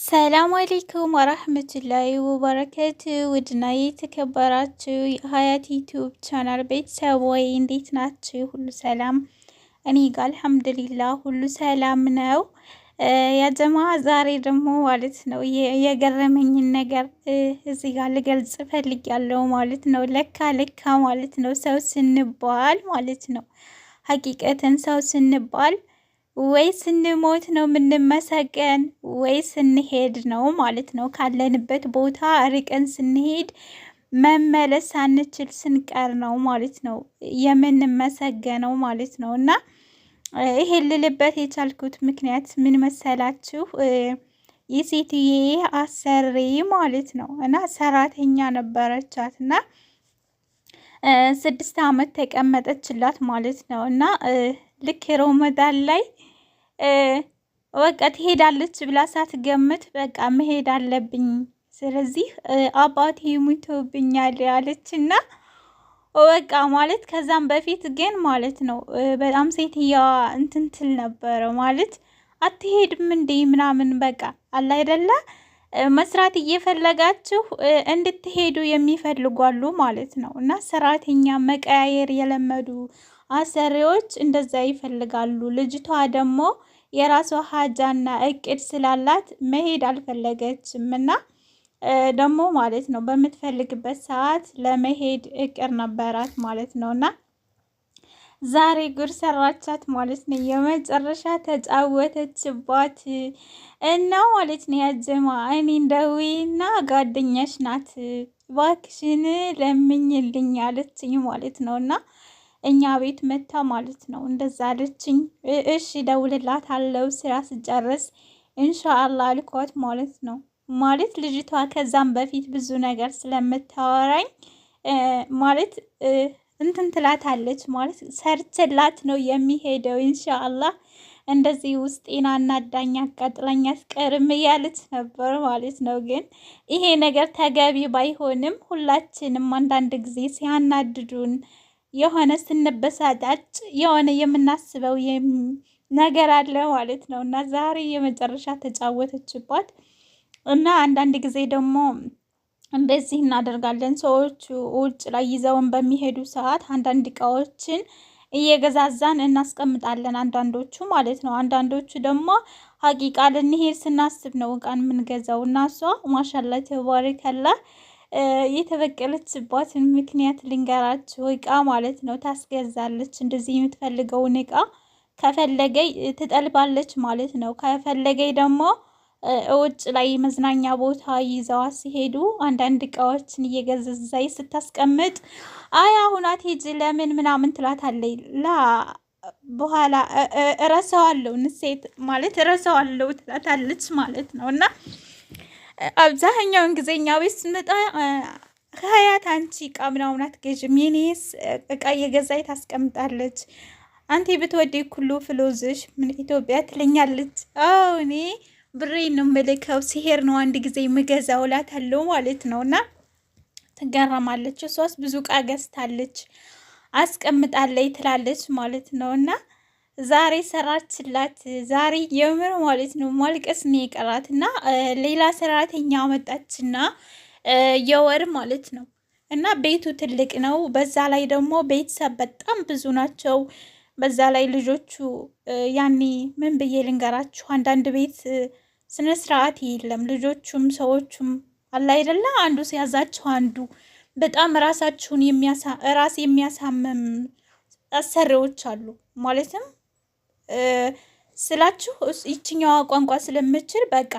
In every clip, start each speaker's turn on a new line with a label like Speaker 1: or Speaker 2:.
Speaker 1: ሰላም አለይኩም ወራህመቱላሂ ወበረከቱ። ውድና የተከበራችሁ የሀያት ዩቲዩብ ቻናል ቤተሰብ ወይ እንዴት ናችሁ? ሁሉ ሰላም? እኔ ጋር አልሐምዱሊላህ ሁሉ ሰላም ነው። ያጀማ ዛሬ ደግሞ ማለት ነው የገረመኝን ነገር እዚህ ጋር ልገልጽ ፈልጊያለሁ ማለት ነው። ለካ ማለት ነው ሰው ስንባል ማለት ነው ሀቂቀትን ሰው ስንባል ወይ ስንሞት ነው የምንመሰገን ወይ ስንሄድ ነው ማለት ነው። ካለንበት ቦታ ርቀን ስንሄድ መመለስ ሳንችል ስንቀር ነው ማለት ነው የምንመሰገነው ማለት ነው። እና ይሄን ልልበት የቻልኩት ምክንያት ምን መሰላችሁ? የሴትዬ አሰሪ ማለት ነው እና ሰራተኛ ነበረቻት እና 6 አመት ተቀመጠችላት ማለት ነው። እና ልክ ሮመዳን ላይ በቃ ትሄዳለች ብላ ሳትገምት በቃ መሄድ አለብኝ፣ ስለዚህ አባቴ ሙቶብኛል ያለችና በቃ ማለት ከዛም በፊት ግን ማለት ነው በጣም ሴትየዋ እንትን ትል ነበረ ማለት አትሄድም እንዴ ምናምን በቃ አለ አይደለ መስራት እየፈለጋችሁ እንድትሄዱ የሚፈልጓሉ ማለት ነው። እና ሰራተኛ መቀያየር የለመዱ አሰሪዎች እንደዛ ይፈልጋሉ። ልጅቷ ደግሞ የራሷ ሀጃና እቅድ ስላላት መሄድ አልፈለገችም እና ደግሞ ማለት ነው በምትፈልግበት ሰዓት ለመሄድ እቅድ ነበራት ማለት ነው። እና ዛሬ ጉድ ሰራቻት ማለት ነው። የመጨረሻ ተጫወተችባት እና ማለት ነው ያጀማ እኔ እንደውና ጓደኛሽ ናት እባክሽን ለምኝልኝ አለችኝ ማለት ነው። እና እኛ ቤት መታ ማለት ነው እንደዛ አለችኝ። እሺ ደውልላታለሁ ስራ ስጨርስ ኢንሻአላህ አልኳት ማለት ነው። ማለት ልጅቷ ከዛም በፊት ብዙ ነገር ስለምታወራኝ ማለት እንትን ትላታለች ማለት ሰርችላት ነው የሚሄደው ኢንሻአላህ እንደዚህ ውስጤን አናዳኝ አቃጥላኝ አስቀርም እያለች ነበር ማለት ነው። ግን ይሄ ነገር ተገቢ ባይሆንም ሁላችንም አንዳንድ ጊዜ ሲያናድዱን የሆነ ስንበሳጫጭ የሆነ የምናስበው ነገር አለ ማለት ነው። እና ዛሬ የመጨረሻ ተጫወተችባት እና አንዳንድ ጊዜ ደግሞ እንደዚህ እናደርጋለን። ሰዎች ውጭ ላይ ይዘውን በሚሄዱ ሰዓት አንዳንድ እቃዎችን እየገዛዛን እናስቀምጣለን አንዳንዶቹ ማለት ነው። አንዳንዶቹ ደግሞ ሀቂቃ ልንሄድ ስናስብ ነው እቃን የምንገዛው። እና እሷ ማሻላ ተባረከላ የተበቀለችባትን ምክንያት ልንገራችሁ። እቃ ማለት ነው ታስገዛለች። እንደዚህ የምትፈልገውን እቃ ከፈለገይ ትጠልባለች ማለት ነው። ከፈለገይ ደግሞ ውጭ ላይ መዝናኛ ቦታ ይዘዋ ሲሄዱ አንዳንድ እቃዎችን እየገዛዛይ ስታስቀምጥ አይ አሁን አትሄጂ ለምን ምናምን ትላታለች። ላ በኋላ እረሳዋለሁ ንሴት ማለት እረሳዋለሁ ትላታለች ማለት ነው። እና አብዛኛውን ጊዜ እኛ ቤት ስንመጣ ሀያት አንቺ እቃ ምናምን አትገዥም የኔስ እቃ እየገዛች ታስቀምጣለች። አንተ ብትወዴ ኩሉ ፍሎዝሽ ምን ኢትዮጵያ ትለኛለች። አዎ እኔ ብሬን ነው የምልከው ሲሄድ ነው አንድ ጊዜ የምገዛው እላታለሁ ማለት ነው። እና ትገረማለች። እሷስ ብዙ እቃ ገዝታለች አስቀምጣለች ትላለች ማለት ነው። እና ዛሬ ሰራችላት። ዛሬ የምር ማለት ነው ማልቀስ ነው የቀራት። እና ሌላ ሰራተኛ መጣችና የወር ማለት ነው። እና ቤቱ ትልቅ ነው። በዛ ላይ ደግሞ ቤተሰብ በጣም ብዙ ናቸው። በዛ ላይ ልጆቹ ያኔ ምን ብዬ ልንገራችሁ፣ አንዳንድ ቤት ስነ ስርዓት የለም። ልጆቹም ሰዎቹም አላ አይደለ አንዱ ሲያዛቸው አንዱ በጣም ራሳቸውን ራስ የሚያሳምም አሰሪዎች አሉ ማለትም ስላችሁ ይችኛዋ ቋንቋ ስለምችል በቃ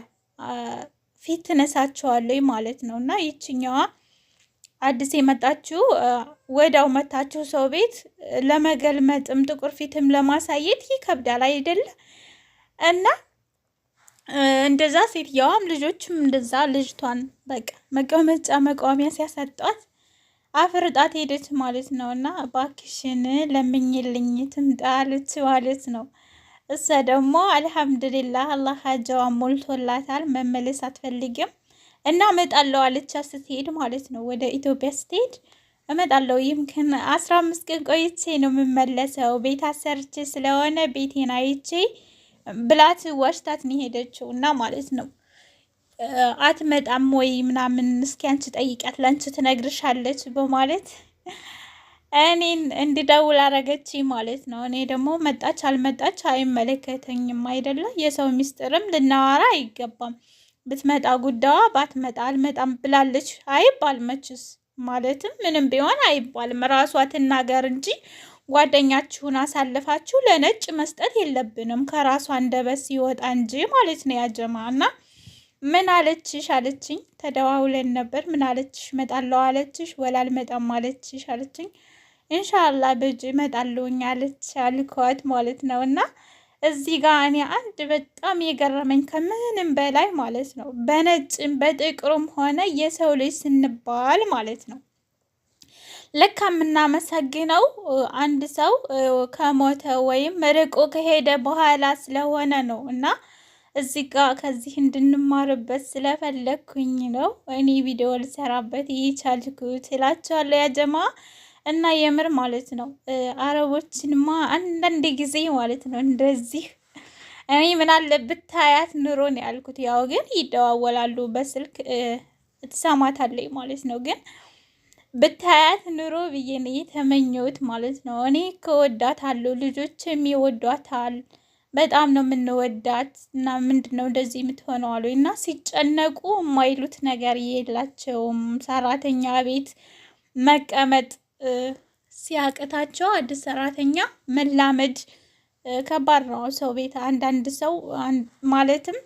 Speaker 1: ፊት ትነሳቸዋለች ማለት ነው። እና ይችኛዋ አዲስ የመጣችው ወዳው መታችሁ ሰው ቤት ለመገልመጥም ጥቁር ፊትም ለማሳየት ይከብዳል አይደለ? እና እንደዛ ሴትየዋም ልጆችም እንደዛ ልጅቷን በቃ መቀመጫ መቋሚያ ሲያሰጧት አፍርጣት ሄደች ማለት ነው። እና ባክሽን ለምኝልኝ ትምጣለች ማለት ነው። እሷ ደግሞ አልሐምዱሊላህ አላህ ሀጃዋን ሞልቶላታል። መመለስ አትፈልግም እና እመጣለሁ አለቻ ስትሄድ ማለት ነው። ወደ ኢትዮጵያ ስትሄድ እመጣለሁ ይምክን 15 ቀን ቆይቼ ነው የምመለሰው ቤት አሰርቼ ስለሆነ ቤቴን አይቼ ብላት ዋሽታት ነው ሄደችው እና ማለት ነው። አትመጣም ወይ ምናምን እስኪ አንቺ ጠይቂያት ለአንቺ ትነግርሻለች በማለት እኔን እንድደውል አረገች ማለት ነው። እኔ ደግሞ መጣች አልመጣች አይመለከተኝም አይደለ? የሰው ሚስጥርም ልናወራ አይገባም። ብትመጣ ጉዳዋ ባትመጣ አልመጣም ብላለች አይባል መችስ። ማለትም ምንም ቢሆን አይባልም። ራሷ ትናገር እንጂ ጓደኛችሁን አሳልፋችሁ ለነጭ መስጠት የለብንም። ከራሷ አንደበት ሲወጣ እንጂ ማለት ነው ያጀማ እና ምን አለችሽ አለችኝ። ተደዋውለን ነበር። ምን አለችሽ? እመጣለሁ አለችሽ ወላ አልመጣም አለችሽ አለችኝ። ኢንሻአላህ በጅ እመጣለሁኝ አለች አልኳት ማለት ነው። እና እዚህ ጋር እኔ አንድ በጣም የገረመኝ ከምንም በላይ ማለት ነው በነጭም በጥቁርም ሆነ የሰው ልጅ ስንባል ማለት ነው ለካ የምናመሰግነው አንድ ሰው ከሞተ ወይም ርቆ ከሄደ በኋላ ስለሆነ ነው። እና እዚህ ጋር ከዚህ እንድንማርበት ስለፈለግኩኝ ነው እኔ ቪዲዮ ልሰራበት ይቻልኩት እላቸዋለሁ ያጀማ። እና የምር ማለት ነው አረቦችንማ አንዳንድ ጊዜ ማለት ነው እንደዚህ እኔ ምን አለ ብታያት ኑሮ ነው ያልኩት። ያው ግን ይደዋወላሉ በስልክ ትሰማታለች ማለት ነው። ግን ብታያት ኑሮ ብዬ ነው የተመኘሁት ማለት ነው። እኔ ከወዳታለሁ ልጆችም ይወዷታል። በጣም ነው የምንወዳት እና ምንድን ነው እንደዚህ የምትሆነው አሉ እና ሲጨነቁ የማይሉት ነገር የላቸውም። ሰራተኛ ቤት መቀመጥ ሲያቅታቸው አዲስ ሰራተኛ መላመድ ከባድ ነው። ሰው ቤት አንዳንድ ሰው ማለትም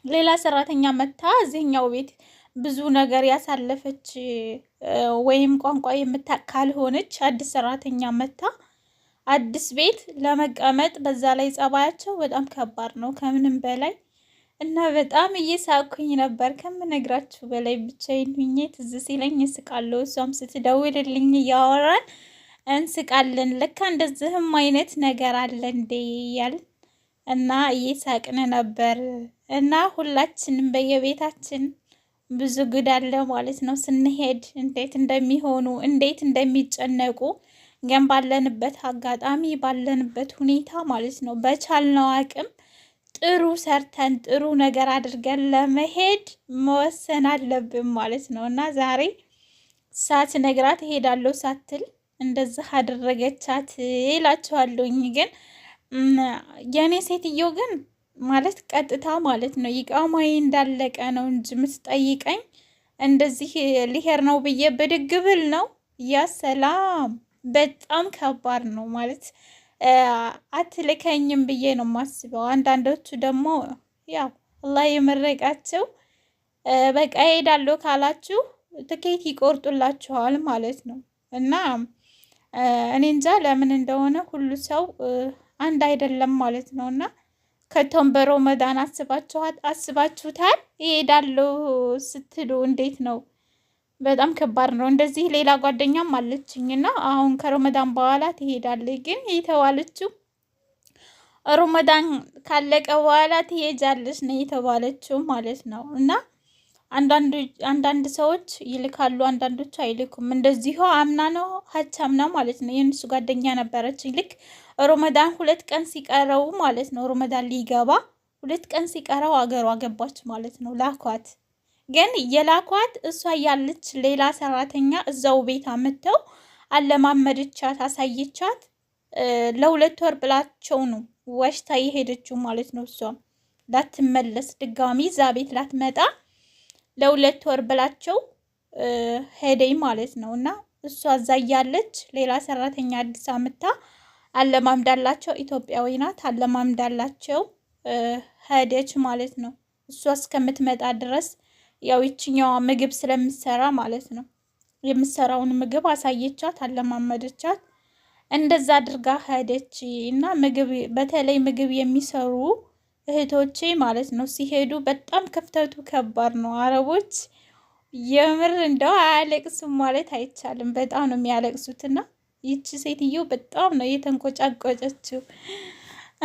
Speaker 1: ሌላ ሰራተኛ መታ እዚህኛው ቤት ብዙ ነገር ያሳለፈች ወይም ቋንቋ የምታውቅ ካልሆነች አዲስ ሰራተኛ መታ አዲስ ቤት ለመቀመጥ በዛ ላይ ጸባያቸው በጣም ከባድ ነው ከምንም በላይ እና በጣም እየሳኩኝ ነበር ከምነግራችሁ በላይ። ብቻዬን ሆኜ ትዝ ሲለኝ እስቃለሁ። እሷም ስትደውልልኝ እያወራን እንስቃለን። ለካ እንደዚህም አይነት ነገር አለ እንዴ እያልን እና እየሳቅን ነበር። እና ሁላችንም በየቤታችን ብዙ ጉድ አለ ማለት ነው። ስንሄድ እንዴት እንደሚሆኑ እንዴት እንደሚጨነቁ ግን ባለንበት አጋጣሚ ባለንበት ሁኔታ ማለት ነው በቻልነው አቅም ጥሩ ሰርተን ጥሩ ነገር አድርገን ለመሄድ መወሰን አለብን ማለት ነው። እና ዛሬ ሳትነግራት እሄዳለሁ ሳትል እንደዚህ አደረገቻት እላችኋለሁኝ። ግን የእኔ ሴትዮ ግን ማለት ቀጥታ ማለት ነው ኢቃማዬ እንዳለቀ ነው እንጂ የምትጠይቀኝ እንደዚህ ሊሄድ ነው ብዬ ብድግ ብል ነው። ያ ሰላም በጣም ከባድ ነው ማለት አትልከኝም ብዬ ነው የማስበው። አንዳንዶቹ ደግሞ ያው አላህ የመረቃቸው በቃ እሄዳለሁ ካላችሁ ትኬት ይቆርጡላችኋል ማለት ነው። እና እኔ እንጃ ለምን እንደሆነ ሁሉ ሰው አንድ አይደለም ማለት ነው። እና ከቶም በረመዳን አስባችሁታል? እሄዳለሁ ስትሉ እንዴት ነው? በጣም ከባድ ነው። እንደዚህ ሌላ ጓደኛም አለችኝና አሁን ከረመዳን በኋላ ትሄዳለች። ግን የተባለችው ረመዳን ካለቀ በኋላ ትሄጃለች ነው የተባለችው ማለት ነው። እና አንዳንድ ሰዎች ይልካሉ፣ አንዳንዶች አይልኩም። እንደዚሁ አምና ነው ሀች አምና ማለት ነው የእነሱ ጓደኛ ነበረችኝ። ልክ ረመዳን 2 ቀን ሲቀረው ማለት ነው ረመዳን ሊገባ 2 ቀን ሲቀረው አገሯ ገባች ማለት ነው። ላኳት ግን የላኳት እሷ ያለች ሌላ ሰራተኛ እዛው ቤት አመተው አለማመደቻት አሳየቻት። ለ2 ወር ብላቸው ነው ወሽታ የሄደችው ማለት ነው። እሷም ላትመለስ ድጋሚ እዛ ቤት ላትመጣ ለ2 ወር ብላቸው ሄደኝ ማለት ነው። እና እሷ እዛ ያለች ሌላ ሰራተኛ አዲስ አመታ አለማምዳላቸው ኢትዮጵያዊ ናት አለማምዳላቸው ሄደች ማለት ነው። እሷ እስከምትመጣ ድረስ ያው ይችኛዋ ምግብ ስለምትሰራ ማለት ነው የምትሰራውን ምግብ አሳየቻት፣ አለማመደቻት። እንደዛ አድርጋ ሄደች። እና ምግብ በተለይ ምግብ የሚሰሩ እህቶቼ ማለት ነው ሲሄዱ በጣም ክፍተቱ ከባድ ነው። አረቦች የምር እንደው አያለቅሱም ማለት አይቻልም። በጣም ነው የሚያለቅሱትና ይቺ ሴትዮ በጣም ነው የተንቆጫቆጨችው።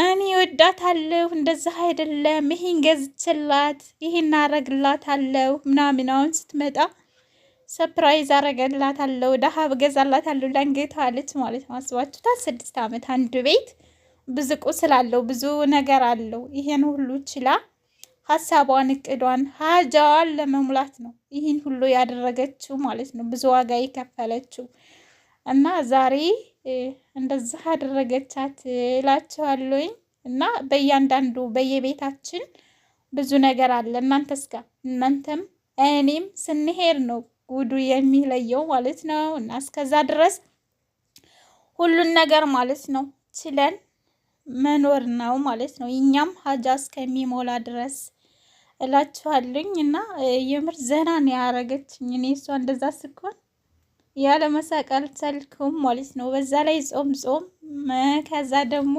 Speaker 1: እኔ ወዳታለሁ እንደዛ አይደለም ይሄን ገዝችላት ይሄን አረግላታለሁ ምናምን አሁን ስትመጣ ሰርፕራይዝ አረገላታለሁ ዳሃብ ገዛላታለሁ ለንጌታ አለች ማለት ነው። አስባችሁታል? 6 ዓመት አንድ ቤት ብዙ ቁስል አለው ብዙ ነገር አለው። ይሄን ሁሉ ችላ ሀሳቧን እቅዷን ሀጃዋን ለመሙላት ነው ይህን ሁሉ ያደረገችው ማለት ነው። ብዙ ዋጋ የከፈለችው እና ዛሬ እንደዛ አደረገቻት እላችኋለሁኝ። እና በእያንዳንዱ በየቤታችን ብዙ ነገር አለ። እናንተስ ጋር እናንተም እኔም ስንሄድ ነው ጉዱ የሚለየው ማለት ነው። እና እስከዛ ድረስ ሁሉን ነገር ማለት ነው ችለን መኖር ነው ማለት ነው። እኛም ሀጃ እስከሚሞላ ድረስ እላችኋለኝ። እና የምር ዘና ነው ያረገችኝ። እኔ እሷ እንደዛ ስኮን ያለ መሳቅ አልቻልኩም ማለት ነው። በዛ ላይ ጾም ከዛ ደግሞ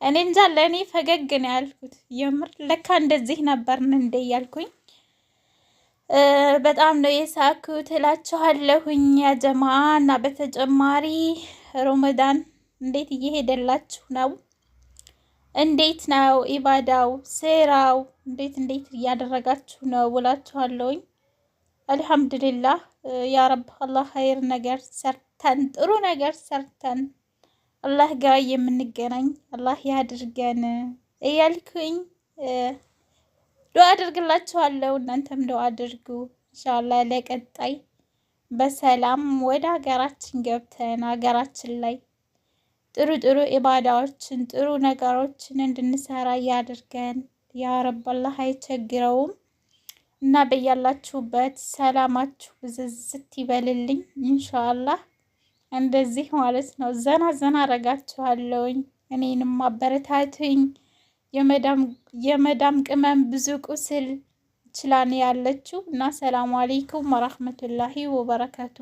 Speaker 1: እኔ እንጃ ለእኔ ፈገግ ነው ያልኩት። የምር ለካ እንደዚህ ነበርን እንደ ያልኩኝ በጣም ነው የሳኩት እላችኋለሁኝ ያጀማ። እና በተጨማሪ ሮመዳን እንዴት እየሄደላችሁ ነው? እንዴት ነው ኢባዳው፣ ስራው እንዴት እያደረጋችሁ ነው እላችኋለሁኝ። አልሐምዱሊላህ ያ ረብ አላህ ኸይር ነገር ሰርተን ጥሩ ነገር ሰርተን አላህ ጋር የምንገናኝ አላህ ያድርገን እያልኩኝ ዱአ አድርግላችኋለሁ። እናንተም ዱአ አድርጉ ኢንሻአላህ ለቀጣይ በሰላም ወደ ሀገራችን ገብተን ሀገራችን ላይ ጥሩ ጥሩ ኢባዳዎችን ጥሩ ነገሮችን እንድንሰራ ያድርገን ያ ረብ። አላህ አይቸግረውም። እና በያላችሁበት ሰላማችሁ ብዝዝት ይበልልኝ ኢንሻአላህ። እንደዚህ ማለት ነው ዘና አረጋችኋለሁኝ። እኔንም አበረታቱኝ። የመዳም ቅመም ብዙ ቁስል ችላን ያለችው እና ሰላም አለይኩም ወራህመቱላሂ ወበረካቱ።